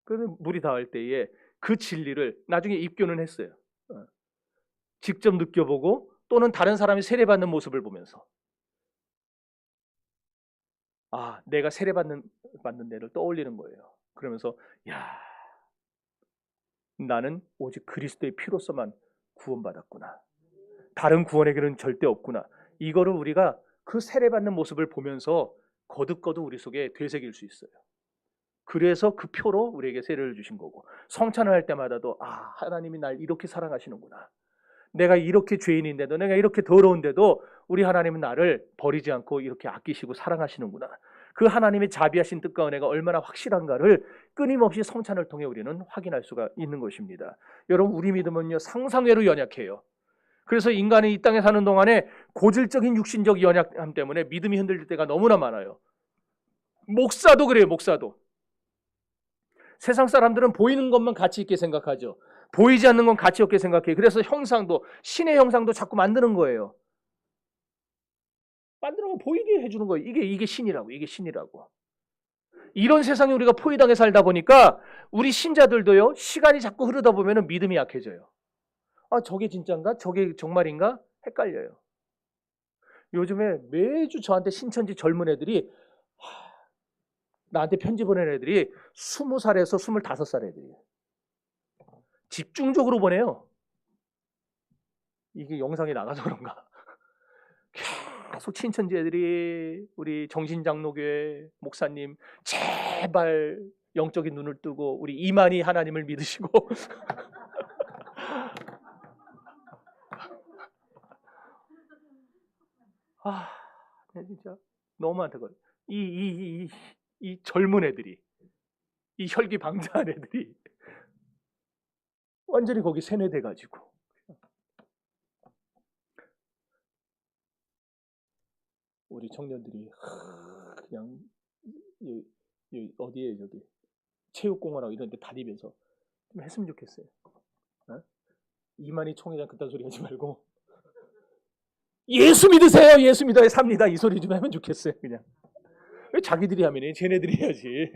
그래서 물이 닿을 때에 그 진리를 나중에 입교는 했어요. 직접 느껴보고 또는 다른 사람이 세례받는 모습을 보면서 내가 세례받는 데를 떠올리는 거예요. 그러면서 나는 오직 그리스도의 피로서만 구원받았구나. 다른 구원의 길은 절대 없구나. 이거를 우리가 그 세례받는 모습을 보면서 거듭거듭 우리 속에 되새길 수 있어요. 그래서 그 표로 우리에게 세례를 주신 거고, 성찬을 할 때마다도 하나님이 날 이렇게 사랑하시는구나. 내가 이렇게 죄인인데도, 내가 이렇게 더러운데도 우리 하나님은 나를 버리지 않고 이렇게 아끼시고 사랑하시는구나. 그 하나님의 자비하신 뜻과 은혜가 얼마나 확실한가를 끊임없이 성찬을 통해 우리는 확인할 수가 있는 것입니다. 여러분, 우리 믿음은요, 상상외로 연약해요. 그래서 인간이 이 땅에 사는 동안에 고질적인 육신적 연약함 때문에 믿음이 흔들릴 때가 너무나 많아요. 목사도 그래요. 목사도. 세상 사람들은 보이는 것만 가치 있게 생각하죠. 보이지 않는 건 가치 없게 생각해요. 그래서 형상도, 신의 형상도 자꾸 만드는 거예요. 만드는 거 보이게 해주는 거예요. 이게 신이라고, 이게 신이라고. 이런 세상에 우리가 포위당해 살다 보니까 우리 신자들도요, 시간이 자꾸 흐르다 보면 믿음이 약해져요. 저게 진짜인가? 저게 정말인가? 헷갈려요. 요즘에 매주 저한테 신천지 젊은 애들이, 나한테 편지 보낸 애들이 20살에서 25살 애들이에요. 집중적으로 보내요. 이게 영상이 나가서 그런가? 계속 친천지 애들이 우리 정신장로교회 목사님 제발 영적인 눈을 뜨고 우리 이만희 하나님을 믿으시고 진짜 너무 안타까워요. 이 젊은 애들이, 이 혈기방자한 애들이 완전히 거기 세뇌돼가지고 우리 청년들이 그냥 어디에 저기 체육공원하고 이런 데 다니면서 좀 했으면 좋겠어요. 이만희 총회장 그딴 소리 하지 말고 예수 믿으세요. 예수 믿어야 삽니다. 이 소리 좀 하면 좋겠어요. 그냥 왜 자기들이 하면 쟤네들이 해야지.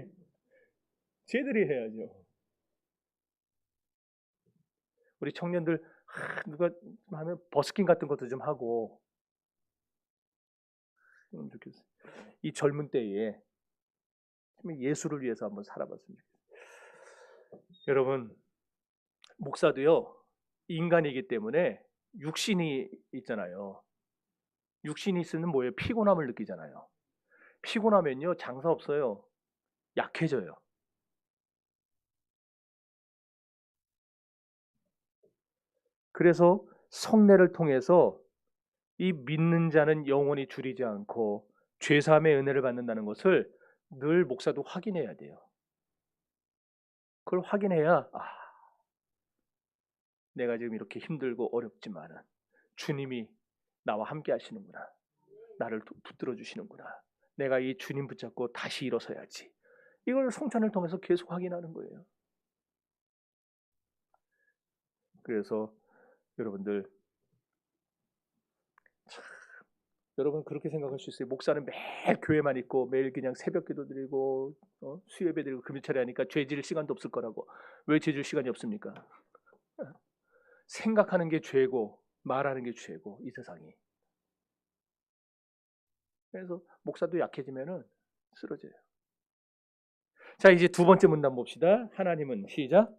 쟤들이 해야죠. 우리 청년들 누가 하면 버스킹 같은 것도 좀 하고 좋겠어요. 이 젊은 때에 예수를 위해서 한번 살아봤으면 좋겠어요. 여러분, 목사도요, 인간이기 때문에 육신이 있잖아요. 육신이 있으면 뭐예요? 피곤함을 느끼잖아요. 피곤하면요, 장사 없어요. 약해져요. 그래서 성례를 통해서 이 믿는 자는 영원히 줄이지 않고 죄사함의 은혜를 받는다는 것을 늘 목사도 확인해야 돼요. 그걸 확인해야 내가 지금 이렇게 힘들고 어렵지만은 주님이 나와 함께 하시는구나. 나를 붙들어 주시는구나. 내가 이 주님 붙잡고 다시 일어서야지. 이걸 성찬을 통해서 계속 확인하는 거예요. 그래서 여러분들, 여러분 그렇게 생각할 수 있어요. 목사는 매일 교회만 있고 매일 그냥 새벽기도 드리고 수요예배 드리고 금요일에 하니까 죄 지을 시간도 없을 거라고. 왜 죄 지을 시간이 없습니까? 생각하는 게 죄고 말하는 게 죄고 이 세상이. 그래서 목사도 약해지면은 쓰러져요. 자, 이제 두 번째 문단 봅시다. 하나님은, 시작.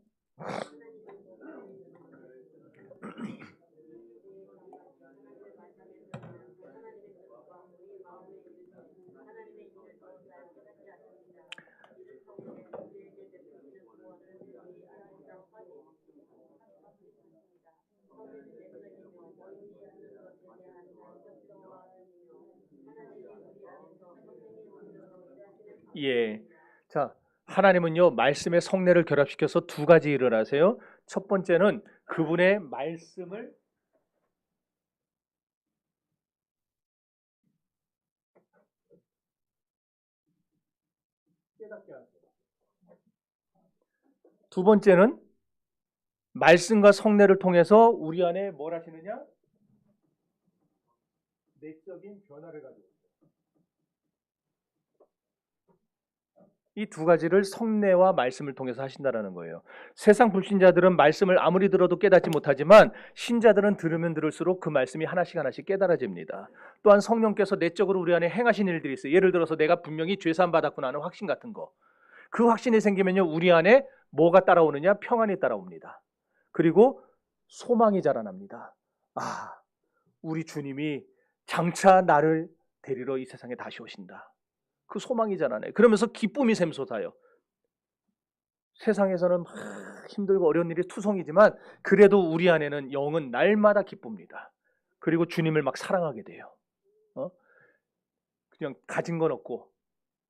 예. 자, 하나님은요, 말씀의 성례를 결합시켜서 두 가지 일을 하세요. 첫 번째는 그분의 말씀을 깨닫게 하세요. 두 번째는 말씀과 성례를 통해서 우리 안에 뭘 하시느냐? 내적인 변화를 가지고 있어요. 이 두 가지를 성례와 말씀을 통해서 하신다라는 거예요. 세상 불신자들은 말씀을 아무리 들어도 깨닫지 못하지만 신자들은 들으면 들을수록 그 말씀이 하나씩 하나씩 깨달아집니다. 또한 성령께서 내적으로 우리 안에 행하신 일들이 있어요. 예를 들어서 내가 분명히 죄사함 받았구나 하는 확신 같은 거. 그 확신이 생기면요, 우리 안에 뭐가 따라오느냐? 평안이 따라옵니다. 그리고 소망이 자라납니다. 아, 우리 주님이 장차 나를 데리러 이 세상에 다시 오신다. 그 소망이잖아요. 그러면서 기쁨이 샘솟아요. 세상에서는 힘들고 어려운 일이 투성이지만 그래도 우리 안에는 영은 날마다 기쁩니다. 그리고 주님을 막 사랑하게 돼요. 그냥 가진 건 없고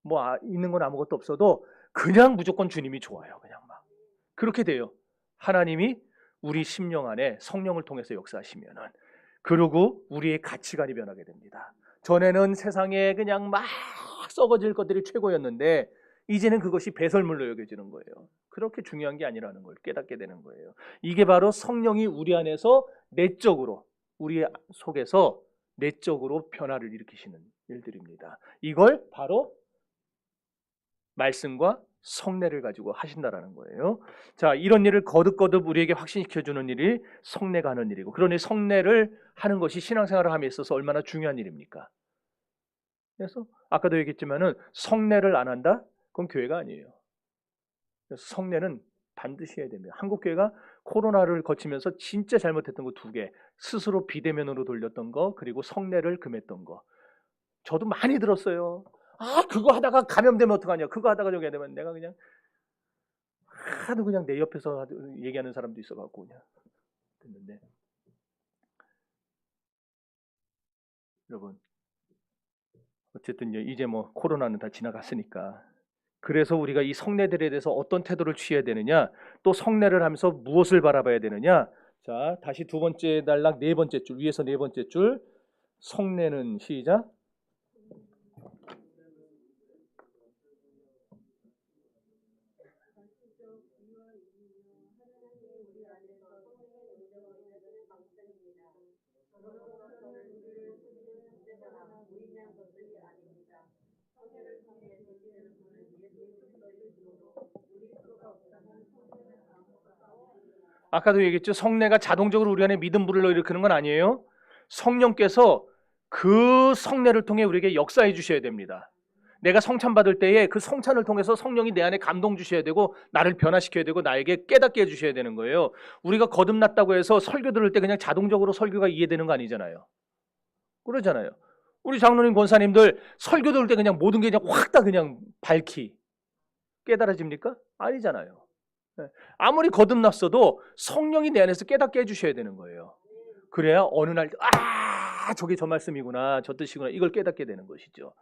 뭐 있는 건 아무것도 없어도 그냥 무조건 주님이 좋아요. 그냥 막 그렇게 돼요. 하나님이 우리 심령 안에 성령을 통해서 역사하시면은, 그리고 우리의 가치관이 변하게 됩니다. 전에는 세상에 그냥 막 썩어질 것들이 최고였는데 이제는 그것이 배설물로 여겨지는 거예요. 그렇게 중요한 게 아니라는 걸 깨닫게 되는 거예요. 이게 바로 성령이 우리 안에서 내적으로, 우리 속에서 내적으로 변화를 일으키시는 일들입니다. 이걸 바로 말씀과 성례를 가지고 하신다라는 거예요. 자, 이런 일을 거듭거듭 우리에게 확신시켜주는 일이 성례가 하는 일이고, 그러니 성례를 하는 것이 신앙생활을 함에 있어서 얼마나 중요한 일입니까? 그래서 아까도 얘기했지만은 성례를 안 한다? 그건 교회가 아니에요. 그래서 성례는 반드시 해야 됩니다. 한국 교회가 코로나를 거치면서 진짜 잘못했던 거 두 개, 스스로 비대면으로 돌렸던 거, 그리고 성례를 금했던 거. 저도 많이 들었어요. 아, 그거 하다가 감염되면 어떡하냐, 그거 하다가 저기 되면, 내가 그냥 하도 그냥 내 옆에서 얘기하는 사람도 있어갖고 그냥 듣는데, 여러분 어쨌든 이제 뭐 코로나는 다 지나갔으니까, 그래서 우리가 이 성례들에 대해서 어떤 태도를 취해야 되느냐, 또 성례를 하면서 무엇을 바라봐야 되느냐. 자, 다시 두 번째 단락 네 번째 줄, 위에서 네 번째 줄, 성례는, 시작. 아까도 얘기했죠. 성례가 자동적으로 우리 안에 믿음 불을 일으키는 건 아니에요. 성령께서 그 성례를 통해 우리에게 역사해 주셔야 됩니다. 내가 성찬 받을 때에 그 성찬을 통해서 성령이 내 안에 감동 주셔야 되고, 나를 변화시켜야 되고, 나에게 깨닫게 해주셔야 되는 거예요. 우리가 거듭났다고 해서 설교 들을 때 그냥 자동적으로 설교가 이해되는 거 아니잖아요. 그러잖아요. 우리 장로님 권사님들 설교 들을 때 그냥 모든 게 그냥 확 다 그냥 밝히 깨달아집니까? 아니잖아요. 아무리 거듭났어도 성령이 내 안에서 깨닫게 해주셔야 되는 거예요. 그래야 어느 날 저게 저 말씀이구나, 저 뜻이구나, 이걸 깨닫게 되는 것이죠.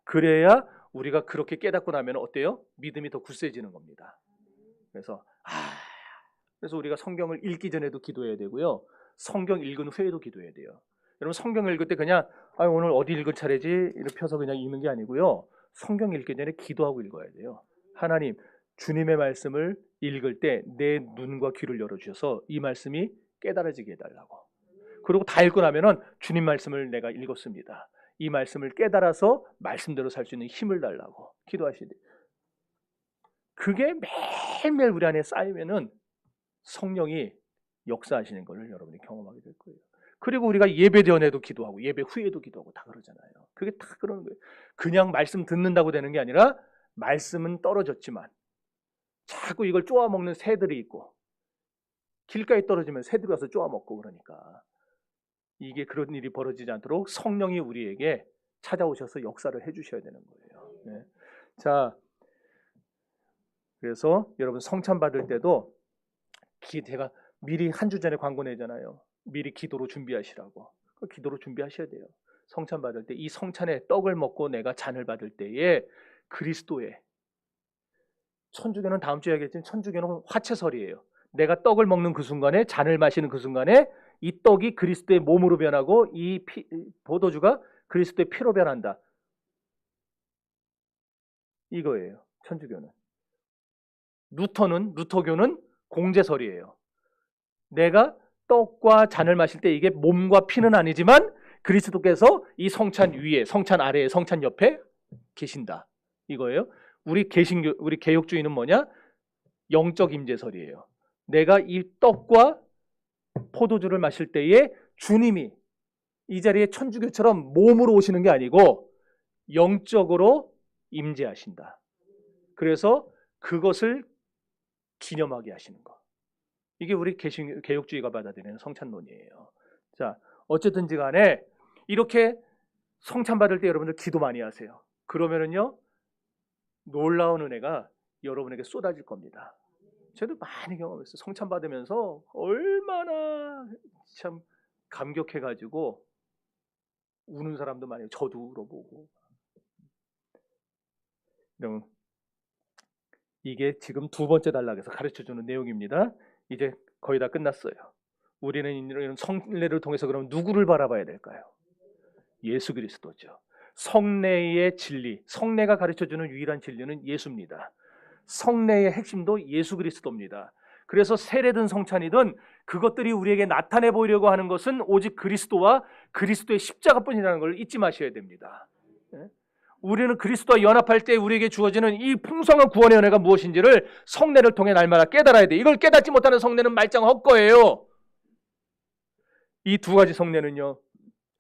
그래야 우리가 그렇게 깨닫고 나면 어때요? 믿음이 더 굳세지는 겁니다. 그래서 그래서 우리가 성경을 읽기 전에도 기도해야 되고요, 성경 읽은 후에도 기도해야 돼요. 여러분 성경 읽을 때 그냥 오늘 어디 읽을 차례지 이렇게 펴서 그냥 읽는 게 아니고요, 성경 읽기 전에 기도하고 읽어야 돼요. 하나님, 주님의 말씀을 읽을 때 내 눈과 귀를 열어주셔서 이 말씀이 깨달아지게 해달라고. 그리고 다 읽고 나면은 주님 말씀을 내가 읽었습니다. 이 말씀을 깨달아서 말씀대로 살 수 있는 힘을 달라고 기도하시되, 그게 매일매일 우리 안에 쌓이면은 성령이 역사하시는 것을 여러분이 경험하게 될 거예요. 그리고 우리가 예배 전에도 기도하고 예배 후에도 기도하고 다 그러잖아요. 그게 다 그러는 거예요. 그냥 말씀 듣는다고 되는 게 아니라 말씀은 떨어졌지만 자꾸 이걸 쪼아먹는 새들이 있고, 길가에 떨어지면 새들이 와서 쪼아먹고, 그러니까 이게 그런 일이 벌어지지 않도록 성령이 우리에게 찾아오셔서 역사를 해주셔야 되는 거예요. 네. 자, 그래서 여러분 성찬 받을 때도 제가 미리 한 주 전에 광고 내잖아요. 미리 기도로 준비하시라고. 기도로 준비하셔야 돼요. 성찬 받을 때 이 성찬의 떡을 먹고 내가 잔을 받을 때에 그리스도의, 천주교는 다음 주에 하겠지만 천주교는 화채설이에요. 내가 떡을 먹는 그 순간에, 잔을 마시는 그 순간에 이 떡이 그리스도의 몸으로 변하고 이 포도주가 그리스도의 피로 변한다. 이거예요. 천주교는. 루터교는 공제설이에요. 내가 떡과 잔을 마실 때 이게 몸과 피는 아니지만 그리스도께서 이 성찬 위에, 성찬 아래에, 성찬 옆에 계신다. 이거예요. 우리 개혁주의는 뭐냐? 영적 임재설이에요. 내가 이 떡과 포도주를 마실 때에 주님이 이 자리에 천주교처럼 몸으로 오시는 게 아니고 영적으로 임재하신다. 그래서 그것을 기념하게 하시는 거. 이게 우리 개혁주의가 받아들이는 성찬론이에요. 자, 어쨌든지 간에 이렇게 성찬 받을 때 여러분들 기도 많이 하세요. 그러면은요, 놀라운 은혜가 여러분에게 쏟아질 겁니다. 저도 많이 경험했어요. 성찬 받으면서 얼마나 참 감격해가지고 우는 사람도 많아요. 저도 울어보고. 이게 지금 두 번째 단락에서 가르쳐주는 내용입니다. 이제 거의 다 끝났어요. 우리는 이런 성례를 통해서 그럼 누구를 바라봐야 될까요? 예수 그리스도죠. 성례의 진리, 성례가 가르쳐주는 유일한 진리는 예수입니다. 성례의 핵심도 예수 그리스도입니다. 그래서 세례든 성찬이든 그것들이 우리에게 나타내 보이려고 하는 것은 오직 그리스도와 그리스도의 십자가뿐이라는 걸 잊지 마셔야 됩니다. 우리는 그리스도와 연합할 때 우리에게 주어지는 이 풍성한 구원의 은혜가 무엇인지를 성례를 통해 날마다 깨달아야 돼. 이걸 깨닫지 못하는 성례는 말짱 헛거예요. 이 두 가지 성례는요,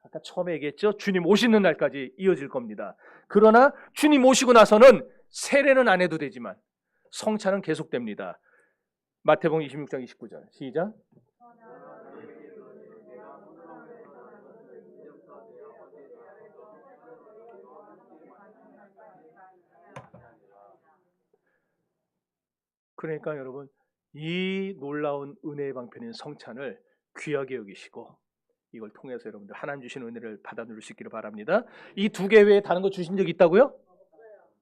아까 처음에 얘기했죠. 주님 오시는 날까지 이어질 겁니다. 그러나 주님 오시고 나서는 세례는 안 해도 되지만 성찬은 계속됩니다. 마태복음 26장 29절 시작. 그러니까 여러분, 이 놀라운 은혜의 방편인 성찬을 귀하게 여기시고 이걸 통해서 여러분들 하나님 주신 은혜를 받아 누릴 수 있기를 바랍니다. 이 두 개 외에 다른 거 주신 적 있다고요?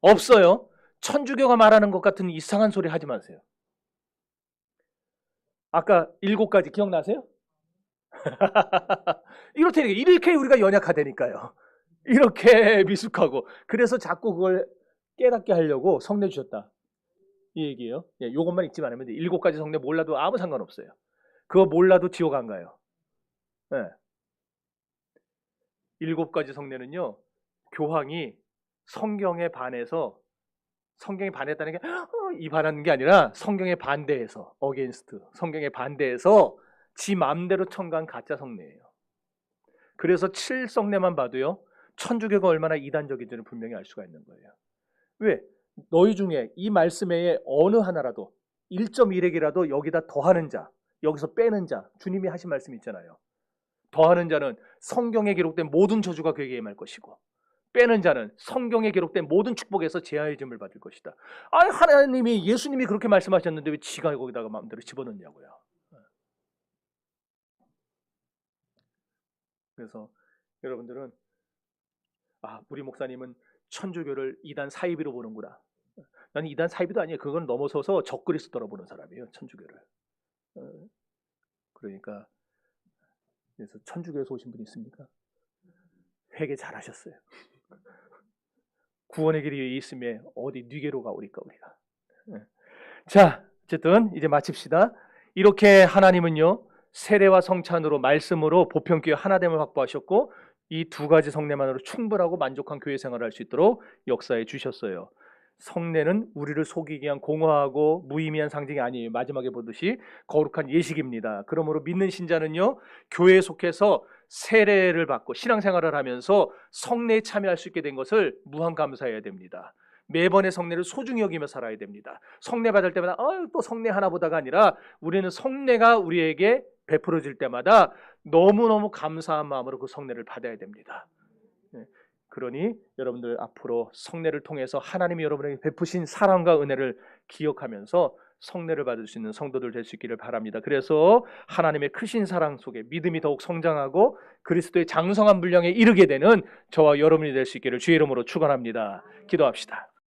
없어요. 천주교가 말하는 것 같은 이상한 소리 하지 마세요. 아까 7가지 기억나세요? 이렇게 우리가 연약하다니까요. 이렇게 미숙하고. 그래서 자꾸 그걸 깨닫게 하려고 성례 주셨다. 이 얘기예요. 예, 요것만 잊지 않으면 돼. 7가지 성례 몰라도 아무 상관없어요. 그거 몰라도 지옥 안 가요. 예. 7가지 성례는요, 교황이 성경에 반해서, 성경에 반했다는 게 이 반하는 게 아니라 성경에 반대해서, 어게인스트, 성경에 반대해서 지 마음대로 첨가한 가짜 성례예요. 그래서 7성례만 봐도요, 천주교가 얼마나 이단적인지를 분명히 알 수가 있는 거예요. 왜? 너희 중에 이 말씀에 어느 하나라도 1.1핵이라도 여기다 더하는 자, 여기서 빼는 자, 주님이 하신 말씀 있잖아요. 더하는 자는 성경에 기록된 모든 저주가 그에게 임할 것이고, 빼는 자는 성경에 기록된 모든 축복에서 제하의 짐을 받을 것이다. 아니, 하나님이, 예수님이 그렇게 말씀하셨는데 왜 지가 거기다가 마음대로 집어넣냐고요. 그래서 여러분들은, 우리 목사님은 천주교를 이단 사이비로 보는구나. 나는 이단 사이비도 아니에요. 그건 넘어서서 적그리스도로 보는 사람이에요, 천주교를. 그러니까 그래서 천주교에서 오신 분 있습니까? 회개 잘하셨어요. 구원의 길이 있음에 어디 뉘게로 가오리까 우리가. 자, 어쨌든 이제 마칩시다. 이렇게 하나님은요 세례와 성찬으로 말씀으로 보편교회 하나됨을 확보하셨고 이 두 가지 성례만으로 충분하고 만족한 교회 생활을 할 수 있도록 역사해 주셨어요. 성례는 우리를 속이기 위한 공허하고 무의미한 상징이 아니에요. 마지막에 보듯이 거룩한 예식입니다. 그러므로 믿는 신자는요 교회에 속해서 세례를 받고 신앙생활을 하면서 성례에 참여할 수 있게 된 것을 무한 감사해야 됩니다. 매번의 성례를 소중히 여기며 살아야 됩니다. 성례 받을 때마다 또 성례 하나 보다가 아니라 우리는 성례가 우리에게 베풀어질 때마다 너무너무 감사한 마음으로 그 성례를 받아야 됩니다. 그러니 여러분들 앞으로 성례를 통해서 하나님이 여러분에게 베푸신 사랑과 은혜를 기억하면서 성례를 받을 수 있는 성도들 될 수 있기를 바랍니다. 그래서 하나님의 크신 사랑 속에 믿음이 더욱 성장하고 그리스도의 장성한 분량에 이르게 되는 저와 여러분이 될 수 있기를 주의 이름으로 축원합니다. 기도합시다.